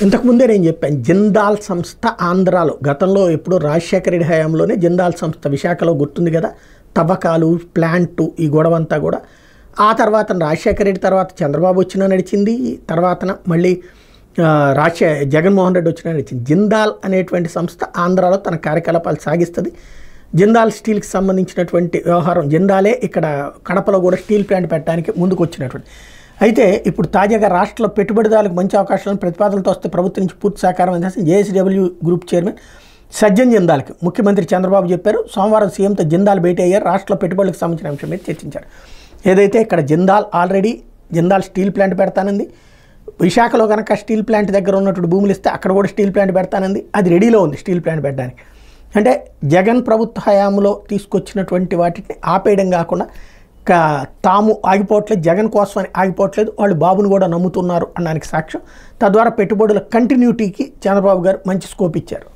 ఇంతకుముందే నేను చెప్పాను, జిందాల్ సంస్థ ఆంధ్రాలో గతంలో ఎప్పుడో రాజశేఖర రెడ్డి హయాంలోనే జిందాల్ సంస్థ విశాఖలో గుర్తుంది కదా, తవ్వకాలు ప్లాంటు ఈ గొడవ అంతా కూడా. ఆ తర్వాత రాజశేఖర రెడ్డి తర్వాత చంద్రబాబు వచ్చినా నడిచింది, తర్వాత మళ్ళీ జగన్మోహన్ రెడ్డి వచ్చినా నడిచింది. జిందాల్ అనేటువంటి సంస్థ ఆంధ్రాలో తన కార్యకలాపాలు సాగిస్తుంది. జిందాల్ స్టీల్కి సంబంధించినటువంటి వ్యవహారం, జిందాలే ఇక్కడ కడపలో కూడా స్టీల్ ప్లాంట్ పెట్టడానికి ముందుకు వచ్చినటువంటి. అయితే ఇప్పుడు తాజాగా రాష్ట్రంలో పెట్టుబడిదారులకు మంచి అవకాశాలను ప్రతిపాదనలతో వస్తే ప్రభుత్వం నుంచి పూర్తి సహకారం అందించాల్సిన జేఎస్డబ్ల్యూ గ్రూప్ చైర్మన్ సజ్జన్ జిందాల్కి ముఖ్యమంత్రి చంద్రబాబు చెప్పారు. సోమవారం సీఎంతో జిందాల్ భేటీ అయ్యారు. రాష్ట్రంలో పెట్టుబడులకు సంబంధించిన అంశం మీద చర్చించారు. ఏదైతే ఇక్కడ Jindal already Jindal steel plant పెడతానంది, విశాఖలో కనుక స్టీల్ ప్లాంట్ దగ్గర ఉన్నటువంటి భూములు ఇస్తే అక్కడ కూడా స్టీల్ ప్లాంట్ పెడతానంది, అది రెడీలో ఉంది స్టీల్ ప్లాంట్ పెట్టడానికి. అంటే జగన్ ప్రభుత్వ హయాంలో తీసుకొచ్చినటువంటి వాటిని ఆపేయడం కాకుండా తాము ఆగిపోవట్లేదు, జగన్ కోసం అని ఆగిపోవట్లేదు, వాళ్ళు బాబుని కూడా నమ్ముతున్నారు అనడానికి సాక్ష్యం. తద్వారా పెట్టుబడుల కంటిన్యూటీకి చంద్రబాబు గారు మంచి స్కోప్ ఇచ్చారు.